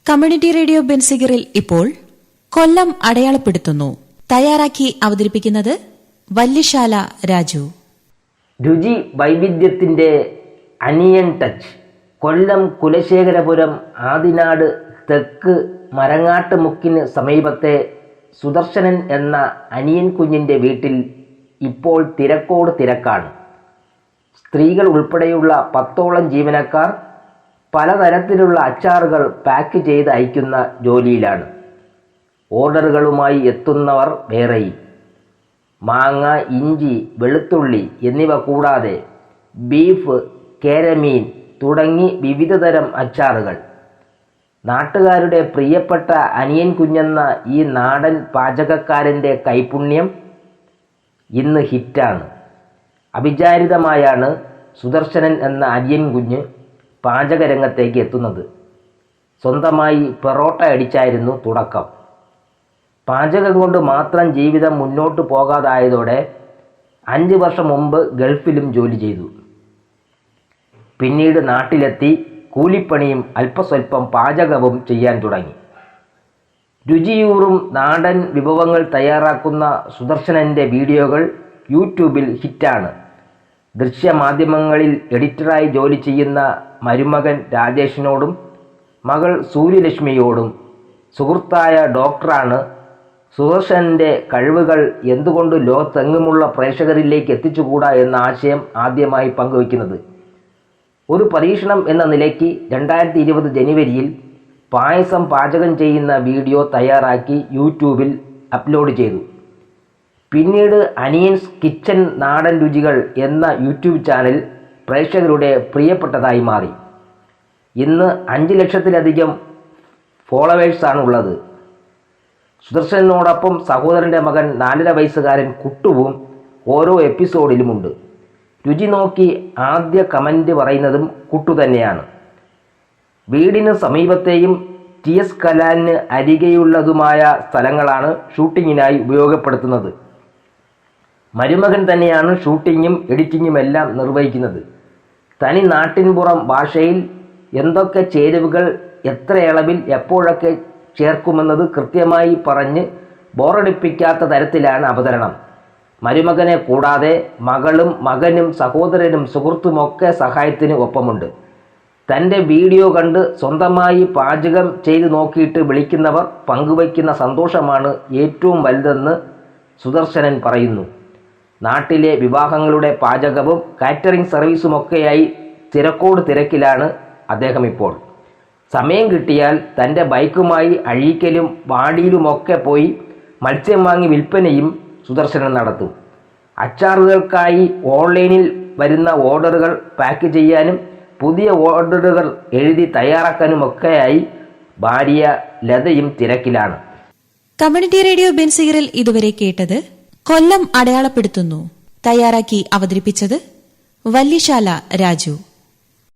Community radio ബെൻസിഗറിൽ ഇപ്പോൾ കൊല്ലം അടയാളപ്പെടുത്തുന്നു. തയ്യാറാക്കി അവതരിപ്പിക്കുന്നത് വല്യശാല രാജു. രുചി വൈവിധ്യത്തിന്റെ അനിയൻ ടച്ച്. കൊല്ലം കുലശേഖരപുരം ആദിനാട് തെക്ക് മരങ്ങാട്ട് മുക്കിന് സമീപത്തെ സുദർശനൻ എന്ന അനിയൻ കുഞ്ഞിന്റെ വീട്ടിൽ ഇപ്പോൾ തിരക്കോട് തിരക്കാണ്. സ്ത്രീകൾ ഉൾപ്പെടെയുള്ള 10ഓളം ജീവനക്കാർ പലതരത്തിലുള്ള അച്ചാറുകൾ പാക്ക് ചെയ്ത് അയക്കുന്ന ജോലിയിലാണ്. ഓർഡറുകളുമായി എത്തുന്നവർ വേറെയും. മാങ്ങ, ഇഞ്ചി, വെളുത്തുള്ളി എന്നിവ കൂടാതെ ബീഫ്, കേരമീൻ തുടങ്ങി വിവിധതരം അച്ചാറുകൾ. നാട്ടുകാരുടെ പ്രിയപ്പെട്ട അനിയൻ കുഞ്ഞെന്ന ഈ നാടൻ പാചകക്കാരൻ്റെ കൈപുണ്യം ഇന്ന് ഹിറ്റാണ്. അവിചാരിതമായാണ് സുദർശനൻ എന്ന അനിയൻ കുഞ്ഞ് പാചകരംഗത്തേക്ക് എത്തുന്നത്. സ്വന്തമായി പെറോട്ട അടിച്ചായിരുന്നു തുടക്കം. പാചകം കൊണ്ട് മാത്രം ജീവിതം മുന്നോട്ട് പോകാതായതോടെ 5 വർഷം മുമ്പ് ഗൾഫിലും ജോലി ചെയ്തു. പിന്നീട് നാട്ടിലെത്തി കൂലിപ്പണിയും അല്പസ്വല്പം പാചകവും ചെയ്യാൻ തുടങ്ങി. രുചിയൂറും നാടൻ വിഭവങ്ങൾ തയ്യാറാക്കുന്ന സുദർശനൻ്റെ വീഡിയോകൾ യൂട്യൂബിൽ ഹിറ്റാണ്. ദൃശ്യമാധ്യമങ്ങളിൽ എഡിറ്ററായി ജോലി ചെയ്യുന്ന മരുമകൻ രാജേഷിനോടും മകൾ സൂര്യലക്ഷ്മിയോടും സുഹൃത്തായ ഡോക്ടറാണ് സുദർശനൻ്റെ കഴിവുകൾ എന്തുകൊണ്ട് ലോകത്തെങ്ങുമുള്ള പ്രേക്ഷകരിലേക്ക് എത്തിച്ചുകൂടാ എന്ന ആശയം ആദ്യമായി പങ്കുവയ്ക്കുന്നത്. ഒരു പരീക്ഷണം എന്ന നിലയ്ക്ക് 2020 ജനുവരിയിൽ പായസം പാചകം ചെയ്യുന്ന വീഡിയോ തയ്യാറാക്കി യൂട്യൂബിൽ അപ്ലോഡ് ചെയ്തു. പിന്നീട് അനിയൻസ് കിച്ചൻ നാടൻ രുചികൾ എന്ന യൂട്യൂബ് ചാനൽ പ്രേക്ഷകരുടെ പ്രിയപ്പെട്ടതായി മാറി. ഇന്ന് 5 ലക്ഷത്തിലധികം ഫോളോവേഴ്സാണ് ഉള്ളത്. സുദർശനോടൊപ്പം സഹോദരൻ്റെ മകൻ 4.5 വയസ്സുകാരൻ കുട്ടുവും ഓരോ എപ്പിസോഡിലുമുണ്ട്. രുചി നോക്കി ആദ്യ കമൻ്റ് പറയുന്നതും കുട്ടു തന്നെയാണ്. വീടിന് സമീപത്തെയും TS കലാലിന് അരികെയുള്ളതുമായ സ്ഥലങ്ങളാണ് ഷൂട്ടിങ്ങിനായി ഉപയോഗപ്പെടുത്തുന്നത്. മരുമകൻ തന്നെയാണ് ഷൂട്ടിങ്ങും എഡിറ്റിങ്ങുമെല്ലാം നിർവഹിക്കുന്നത്. തനി നാട്ടിൻപുറം ഭാഷയിൽ എന്തൊക്കെ ചേരുവകൾ എത്ര അളവിൽ എപ്പോഴൊക്കെ ചേർക്കുമെന്നത് കൃത്യമായി പറഞ്ഞ് ബോറടിപ്പിക്കാത്ത തരത്തിലാണ് അവതരണം. മരുമകനെ കൂടാതെ മകളും മകനും സഹോദരനും സുഹൃത്തുമൊക്കെ സഹായത്തിന് ഒപ്പമുണ്ട്. തൻ്റെ വീഡിയോ കണ്ട് സ്വന്തമായി പാചകം ചെയ്ത് നോക്കിയിട്ട് വിളിക്കുന്നവർ പങ്കുവയ്ക്കുന്ന സന്തോഷമാണ് ഏറ്റവും വലുതെന്ന് സുദർശനൻ പറയുന്നു. നാട്ടിലെ വിവാഹങ്ങളുടെ പാചകവും കാറ്ററിംഗ് സർവീസുമൊക്കെയായി തിരക്കോട് തിരക്കിലാണ് അദ്ദേഹം ഇപ്പോൾ. സമയം കിട്ടിയാൽ തൻ്റെ ബൈക്കുമായി അഴീക്കലും വാടിയിലുമൊക്കെ പോയി മത്സ്യം വാങ്ങി വിൽപ്പനയും സുദർശനൻ നടത്തും. അച്ചാറുകൾക്കായി ഓൺലൈനിൽ വരുന്ന ഓർഡറുകൾ പാക്ക് ചെയ്യാനും പുതിയ ഓർഡറുകൾ എഴുതി തയ്യാറാക്കാനുമൊക്കെയായി ഭാര്യ ലതയും തിരക്കിലാണ്. കമ്മ്യൂണിറ്റി റേഡിയോ ബെൻസിഗറിൽ ഇതുവരെ കേട്ടത് കൊല്ലം അടയാളപ്പെടുത്തുന്നു. തയ്യാറാക്കി അവതരിപ്പിച്ചത് വല്യശാല രാജു.